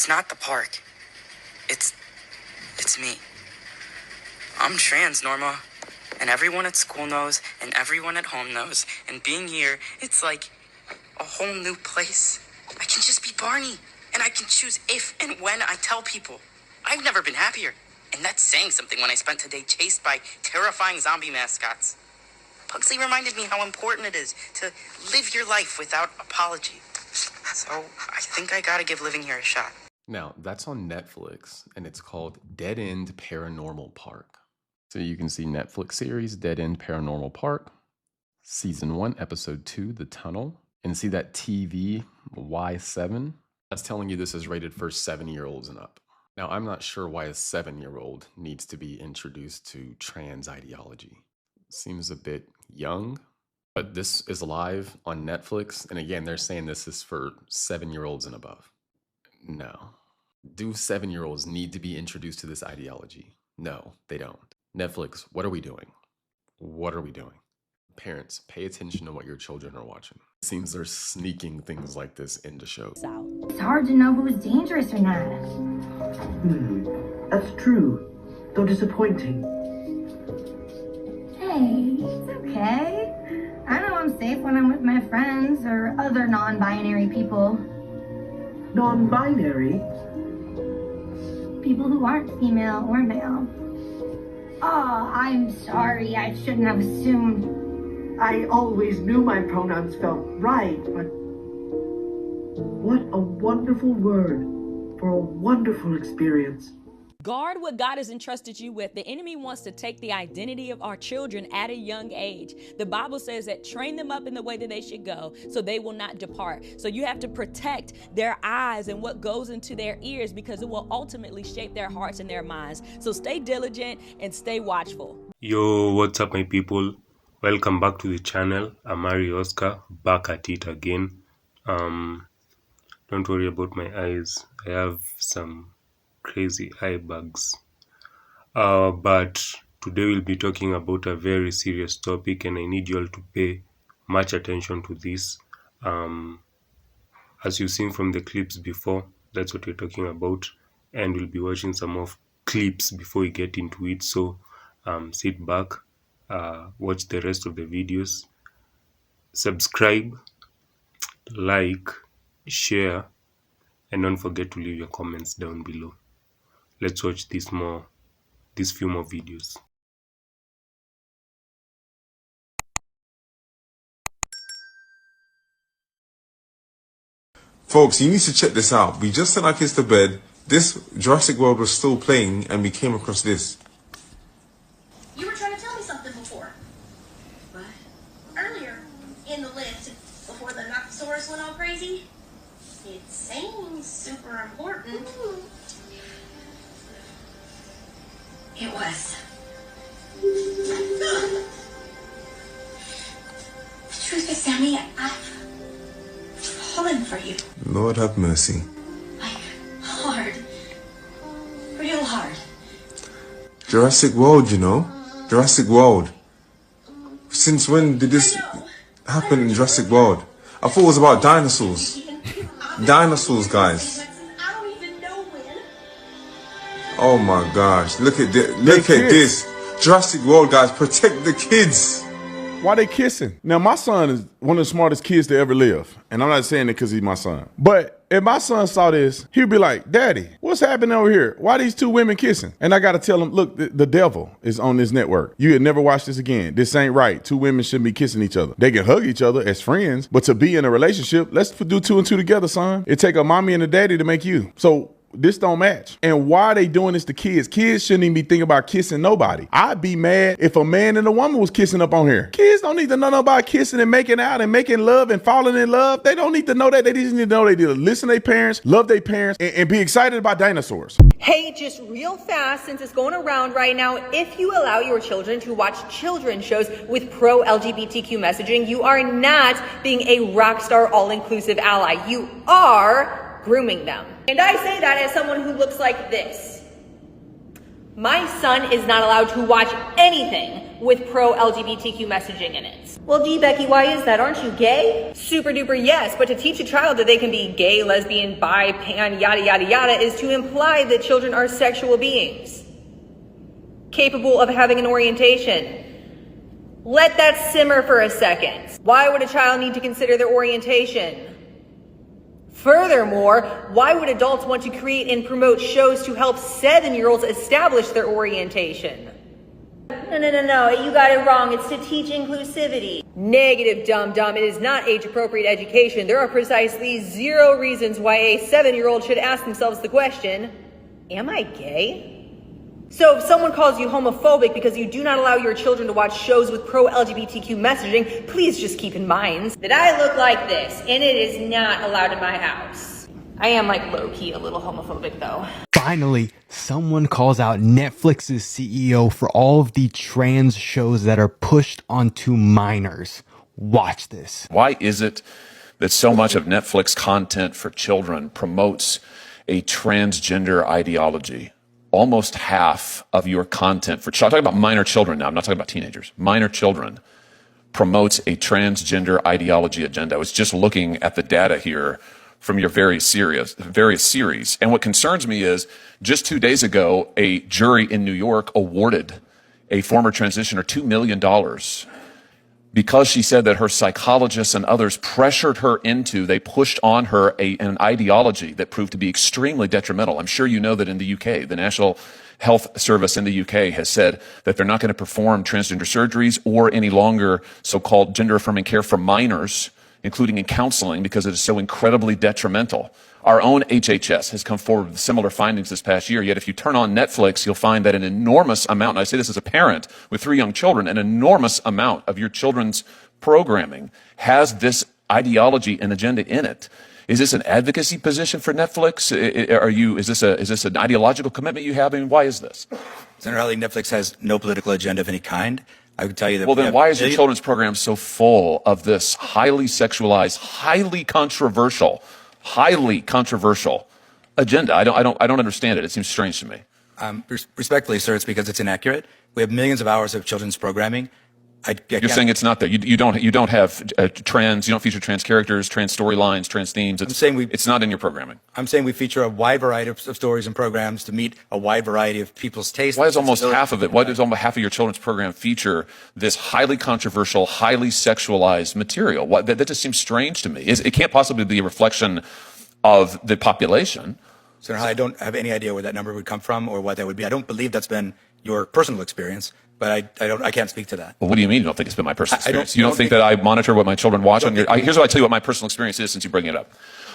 It's not the park. It's me. I'm trans, Norma. And everyone at school knows, and everyone at home knows. And being here, it's like a whole new place. I can just be Barney. And I can choose if and when I tell people. I've never been happier. And that's saying something when I spent today chased by terrifying zombie mascots. Pugsley reminded me how important it is to live your life without apology. So I think I gotta give living here a shot. Now, that's on Netflix, and it's called Dead End Paranormal Park. So you can see Netflix series Dead End Paranormal Park, Season 1, Episode 2, The Tunnel, and see that TV Y7? That's telling you this is rated for 7-year-olds and up. Now, I'm not sure why a 7-year-old needs to be introduced to trans ideology. Seems a bit young, but this is live on Netflix. And again, they're saying this is for 7-year-olds and above. No. Do 7-year-olds need to be introduced to this ideology? No, they don't. Netflix, what are we doing? What are we doing? Parents, pay attention to what your children are watching. It seems they're sneaking things like this into shows. It's hard to know who's dangerous or not. That's true, though disappointing. Hey, it's okay. I know I'm safe when I'm with my friends or other non-binary people. Non-binary? People who aren't female or male. Oh, I'm sorry. I shouldn't have assumed. I always knew my pronouns felt right, but what a wonderful word for a wonderful experience. Guard what God has entrusted you with. The enemy wants to take the identity of our children at a young age. The Bible says that train them up in the way that they should go so they will not depart. So you have to protect their eyes and what goes into their ears because it will ultimately shape their hearts and their minds. So stay diligent and stay watchful. Yo, what's up my people? Welcome back to the channel. I'm Ari Oscar, back at it again. Don't worry about my eyes. I have some crazy eye bugs. But today we'll be talking about a very serious topic and I need you all to pay much attention to this. As you've seen from the clips before, that's what we're talking about. And we'll be watching some of clips before we get into it. So sit back, watch the rest of the videos, subscribe, like, share, and don't forget to leave your comments down below. Let's watch these few more videos. Folks, you need to check this out. We just sent our kids to bed. This Jurassic World was still playing and we came across this. You were trying to tell me something before. What? Earlier, in the lift, before the Noctosaurus went all crazy. It seems super important. It was. The truth is, Sammy, I've fallen for you. Lord have mercy. Like, hard. Real hard. Jurassic World, you know? Jurassic World. Since when did this happen in Jurassic World? I thought it was about dinosaurs. Dinosaurs, guys. I don't even know when. Oh my gosh. Look at this. Look at this. Jurassic World, guys. Protect the kids. Why they kissing? Now, my son is one of the smartest kids to ever live. And I'm not saying it because he's my son. But if my son saw this, he'd be like, Daddy, what's happening over here? Why these two women kissing? And I got to tell him, look, the devil is on this network. You had never watch this again. This ain't right. Two women shouldn't be kissing each other. They can hug each other as friends, but to be in a relationship, let's do 2 and 2 together, son. It take a mommy and a daddy to make you. So this don't match. And why are they doing this to kids? Kids shouldn't even be thinking about kissing nobody. I'd be mad if a man and a woman was kissing up on here. Kids don't need to know about kissing and making out and making love and falling in love. They don't need to know that. They just need to know they need to listen to their parents, love their parents, and be excited about dinosaurs. Hey, just real fast, since it's going around right now, if you allow your children to watch children's shows with pro-LGBTQ messaging, you are not being a rock star all-inclusive ally. You are grooming them. And I say that as someone who looks like this. My son is not allowed to watch anything with pro-LGBTQ messaging in it. Well, gee, Becky, why is that? Aren't you gay? Super duper yes, but to teach a child that they can be gay, lesbian, bi, pan, yada yada yada is to imply that children are sexual beings, capable of having an orientation. Let that simmer for a second. Why would a child need to consider their orientation? Furthermore, why would adults want to create and promote shows to help 7-year-olds establish their orientation? No, you got it wrong. It's to teach inclusivity. Negative, dum-dum. It is not age-appropriate education. There are precisely 0 reasons why a 7-year-old should ask themselves the question, am I gay? So if someone calls you homophobic because you do not allow your children to watch shows with pro-LGBTQ messaging, please just keep in mind that I look like this, and it is not allowed in my house. I am like low-key a little homophobic though. Finally, someone calls out Netflix's CEO for all of the trans shows that are pushed onto minors. Watch this. Why is it that so much of Netflix content for children promotes a transgender ideology? Almost half of your content for children, I'm talking about minor children now, I'm not talking about teenagers, minor children, promotes a transgender ideology agenda. I was just looking at the data here from your various series. And what concerns me is just 2 days ago, a jury in New York awarded a former transitioner $2 million because she said that her psychologists and others pressured her into, they pushed on her an ideology that proved to be extremely detrimental. I'm sure you know that in the UK, the National Health Service in the UK has said that they're not going to perform transgender surgeries or any longer so-called gender-affirming care for minors, including in counseling, because it is so incredibly detrimental. Our own HHS has come forward with similar findings this past year, yet if you turn on Netflix, you'll find that an enormous amount, and I say this as a parent with 3 young children, an enormous amount of your children's programming has this ideology and agenda in it. Is this an advocacy position for Netflix? Is this an ideological commitment you have? I mean, why is this? Senator Hawley, Netflix has no political agenda of any kind. I would tell you that. Well, then why is your children's program so full of this highly sexualized, highly controversial agenda? I don't understand it. It seems strange to me. Respectfully, sir, it's because it's inaccurate. We have millions of hours of children's programming. You're saying it's not there. You don't have trans. You don't feature trans characters, trans storylines, trans themes. It's not in your programming. I'm saying we feature a wide variety of stories and programs to meet a wide variety of people's tastes. Why is almost half of it? Why does almost half of your children's program feature this highly controversial, highly sexualized material? That just seems strange to me. It can't possibly be a reflection of the population. Senator Hawley, I don't have any idea where that number would come from or what that would be. I don't believe that's been your personal experience. But I can't speak to that. Well, what do you mean you don't think it's been my personal experience? You don't think that I monitor what my children watch on your... Here's what I tell you what my personal experience is since you bring it up.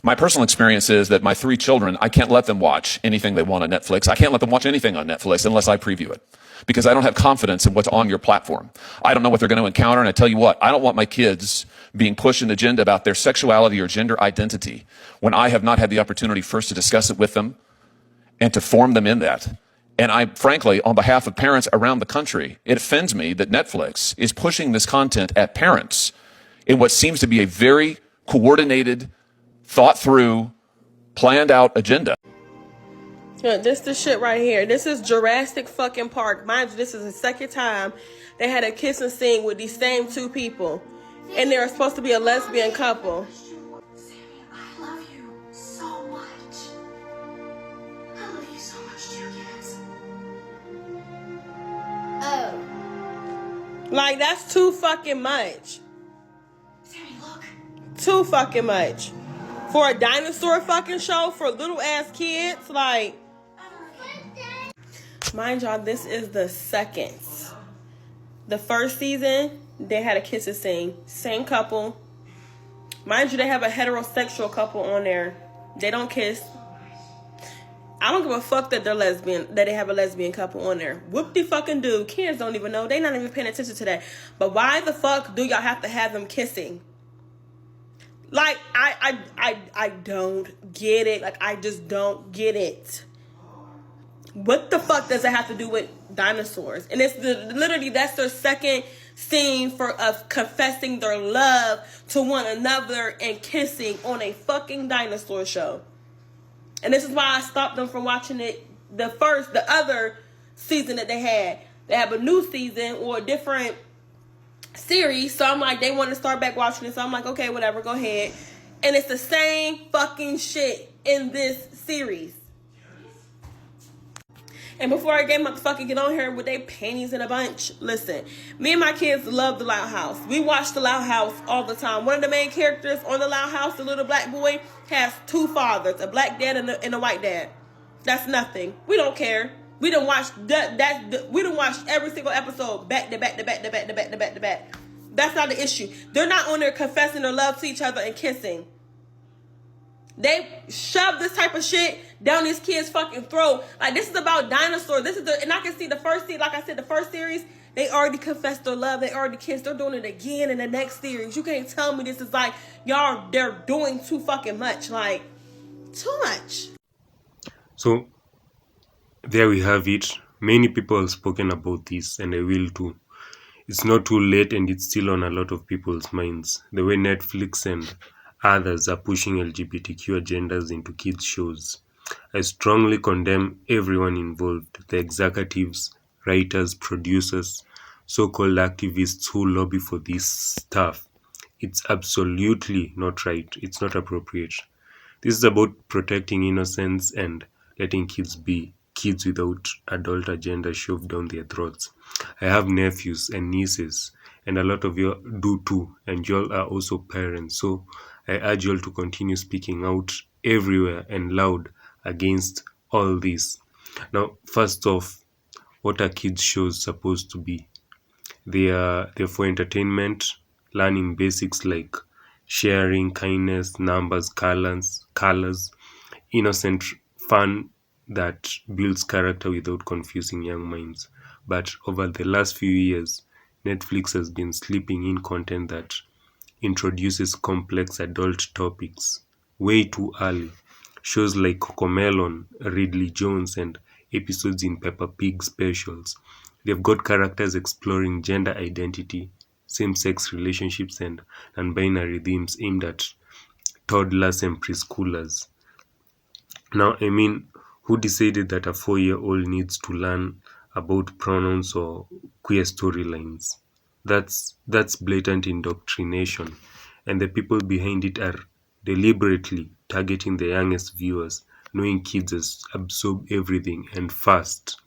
My personal experience is that my 3 children, I can't let them watch anything they want on Netflix. I can't let them watch anything on Netflix unless I preview it. Because I don't have confidence in what's on your platform. I don't know what they're going to encounter, and I tell you what, I don't want my kids being pushed an agenda about their sexuality or gender identity when I have not had the opportunity first to discuss it with them and to form them in that. And I, frankly, on behalf of parents around the country, it offends me that Netflix is pushing this content at parents in what seems to be a very coordinated, thought through, planned out agenda. Yeah, this the shit right here. This is Jurassic fucking Park. Mind you, this is the second time they had a kissing scene with these same 2 people. And they're supposed to be a lesbian couple. I love you so much. I love you so much too, kids. Oh. Like, that's too fucking much. Sammy, look. Too fucking much. For a dinosaur fucking show for little ass kids, like... Mind y'all, this is the second. The first season, they had a kissing scene. Same couple. Mind you, they have a heterosexual couple on there. They don't kiss. I don't give a fuck that they're lesbian, that they have a lesbian couple on there. Whoop-de-fucking-do. Kids don't even know. They not even paying attention to that. But why the fuck do y'all have to have them kissing? Like, I don't get it. Like, I just don't get it. What the fuck does it have to do with dinosaurs? And it's literally, that's their second scene of confessing their love to one another and kissing on a fucking dinosaur show. And this is why I stopped them from watching it, the other season that they had. They have a new season or a different series. So I'm like, they want to start back watching it. So I'm like, okay, whatever, go ahead. And it's the same fucking shit in this series. And before I get motherfucking get on here with their panties in a bunch, listen, me and my kids love The Loud House. We watch The Loud House all the time. One of the main characters on The Loud House, the little black boy, has two fathers, a black dad and a white dad. That's nothing. We don't care. We done watched we done watched every single episode back to back to back to back to back to back to back. That's not the issue. They're not on there confessing their love to each other and kissing. They shove this type of shit down these kids' fucking throat. Like, this is about dinosaurs. And I can see the first series, like I said, the first series, they already confessed their love. They already kissed. They're doing it again in the next series. You can't tell me this is like, y'all, they're doing too fucking much. Like, too much. So, there we have it. Many people have spoken about this, and I will too. It's not too late, and it's still on a lot of people's minds. The way Netflix and others are pushing LGBTQ agendas into kids' shows. I strongly condemn everyone involved, the executives, writers, producers, so-called activists who lobby for this stuff. It's absolutely not right. It's not appropriate. This is about protecting innocence and letting kids be kids without adult agenda shoved down their throats. I have nephews and nieces, and a lot of you do too, and y'all are also parents. So I urge y'all to continue speaking out everywhere and loud against all this. Now, first off, what are kids' shows supposed to be? They're for entertainment, learning basics like sharing, kindness, numbers, colors, innocent fun that builds character without confusing young minds. But over the last few years, Netflix has been slipping in content that introduces complex adult topics way too early. Shows like Cocomelon, Ridley Jones, and episodes in Peppa Pig specials. They've got characters exploring gender identity, same-sex relationships, and non-binary themes aimed at toddlers and preschoolers. Now, I mean, who decided that a 4-year-old needs to learn about pronouns or queer storylines? That's blatant indoctrination, and the people behind it are deliberately targeting the youngest viewers, knowing kids absorb everything and fast.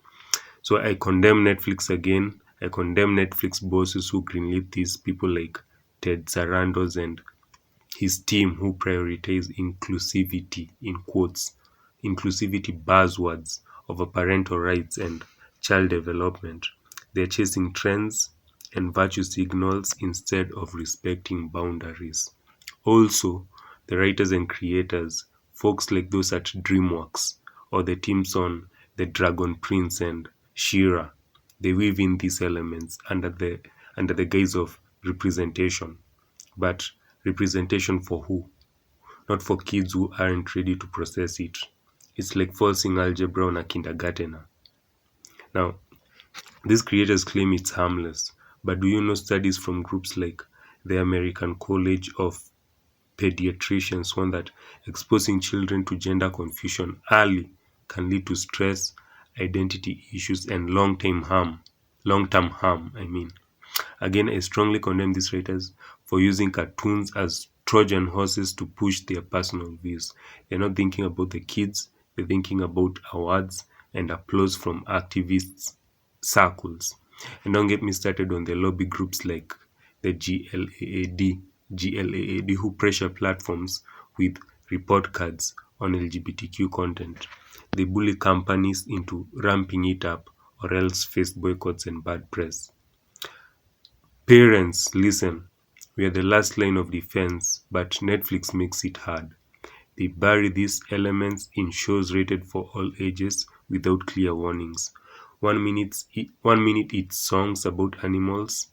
So I condemn Netflix again. I condemn Netflix bosses who greenlit these people like Ted Sarandos and his team who prioritize inclusivity, in quotes, inclusivity buzzwords over parental rights and child development. They're chasing trends and virtue signals instead of respecting boundaries. Also, the writers and creators, folks like those at DreamWorks or the teams on The Dragon Prince and She-Ra, they weave in these elements under the guise of representation. But representation for who? Not for kids who aren't ready to process it. It's like forcing algebra on a kindergartner. Now, these creators claim it's harmless, but do you know studies from groups like the American College of Pediatricians warn that exposing children to gender confusion early can lead to stress, identity issues, and long-term harm. Again, I strongly condemn these writers for using cartoons as Trojan horses to push their personal views. They're not thinking about the kids, they're thinking about awards and applause from activists' circles. And don't get me started on the lobby groups like the GLAAD, who pressure platforms with report cards on LGBTQ content. They bully companies into ramping it up or else face boycotts and bad press. Parents, listen, we are the last line of defense, but Netflix makes it hard. They bury these elements in shows rated for all ages without clear warnings. 1 minute it's songs about animals.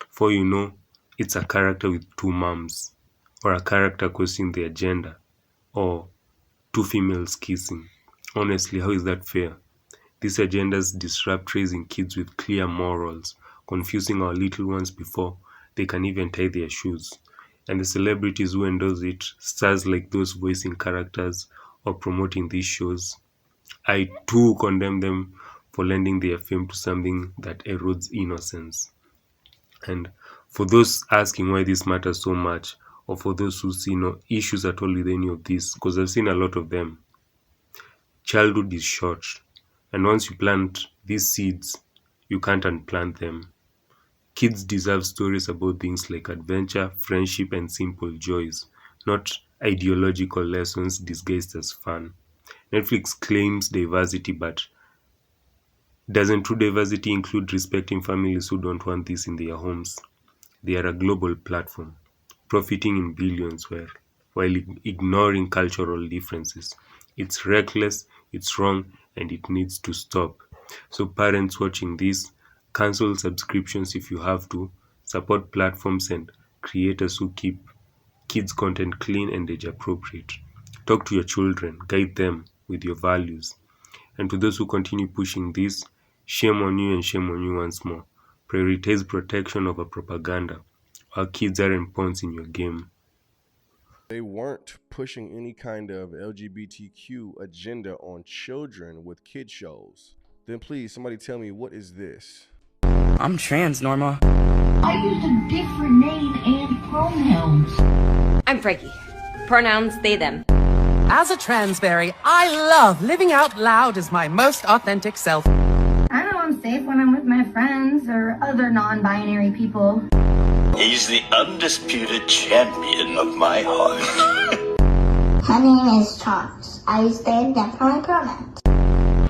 For you know, it's a character with two moms, or a character questioning their gender, or two females kissing. Honestly, how is that fair? These agendas disrupt raising kids with clear morals, confusing our little ones before they can even tie their shoes. And the celebrities who endorse it, stars like those voicing characters or promoting these shows, I too condemn them for lending their fame to something that erodes innocence. And for those asking why this matters so much, or for those who see no issues at all with any of this, because I've seen a lot of them, childhood is short. And once you plant these seeds, you can't unplant them. Kids deserve stories about things like adventure, friendship, and simple joys, not ideological lessons disguised as fun. Netflix claims diversity, but doesn't true diversity include respecting families who don't want this in their homes? They are a global platform, profiting in billions while ignoring cultural differences. It's reckless, it's wrong, and it needs to stop. So parents watching this, cancel subscriptions if you have to, support platforms and creators who keep kids' content clean and age appropriate. Talk to your children, guide them with your values. And to those who continue pushing this, shame on you and shame on you once more. Prioritize protection over propaganda. Our kids aren't pawns in your game. They weren't pushing any kind of LGBTQ agenda on children with kid shows. Then please, somebody tell me, what is this? I'm trans, Norma. I use a different name and pronouns. I'm Frankie. Pronouns they, them. As a transberry, I love living out loud as my most authentic self. I know I'm safe when I'm with my friends or other non-binary people. He's the undisputed champion of my heart. My name is Charles. I use they and them for my pronouns.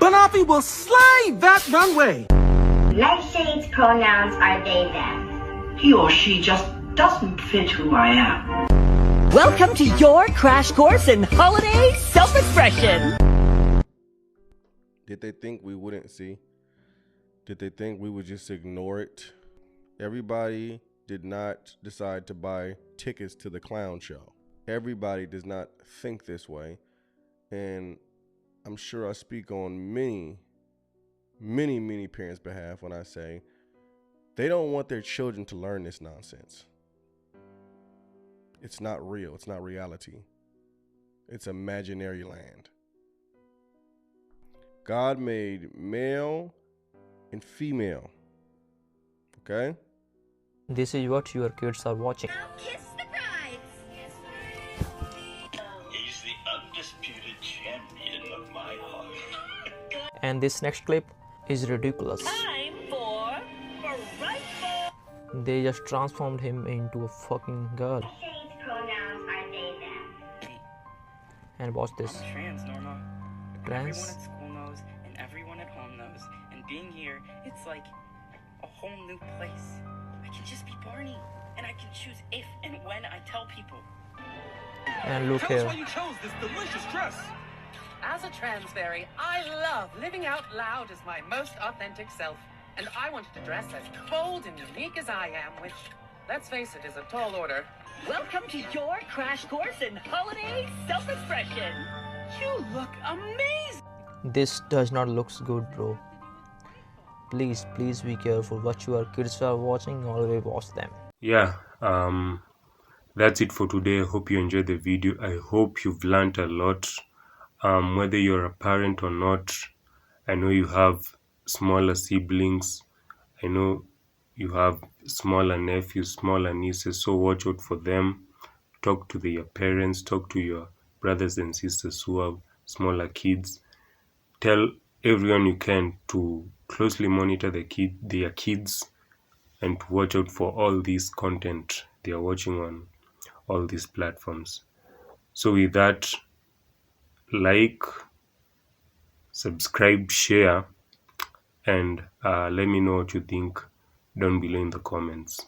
Banafi will slay that runway. Nightshade's pronouns are they, them. He or she just doesn't fit who I am. Welcome to your crash course in holiday self-expression. Did they think we wouldn't see? Did they think we would just ignore it? Everybody did not decide to buy tickets to the clown show. Everybody does not think this way. And I'm sure I speak on many parents' behalf when I say they don't want their children to learn this nonsense. It's not real. It's not reality. It's imaginary land. God made male and female. Okay? This is what your kids are watching. Kiss the brides. He's the undisputed champion of my heart. And this next clip is ridiculous. Time for They just transformed him into a fucking girl. Nightshade's pronouns are they, them. And watch this. I'm trans, Norma. Trans? Everyone at school knows, and everyone at home knows. And being here, it's like a whole new place. I can just be Barney, and I can choose if and when I tell people. And look Tell us here. why you chose this delicious dress. As a transberry, I love living out loud as my most authentic self. And I wanted to dress as bold and unique as I am, which, let's face it, is a tall order. Welcome to your crash course in holiday self-expression. You look amazing. This does not look good, bro. Please be careful. What your kids are watching, always watch them. Yeah, that's it for today. I hope you enjoyed the video. I hope you've learned a lot. Whether you're a parent or not, I know you have smaller siblings. I know you have smaller nephews, smaller nieces, so watch out for them. Talk to your parents, talk to your brothers and sisters who have smaller kids. Tell everyone you can to closely monitor their kids and to watch out for all this content they are watching on all these platforms. So with that, like, subscribe, share, and let me know what you think down below in the comments.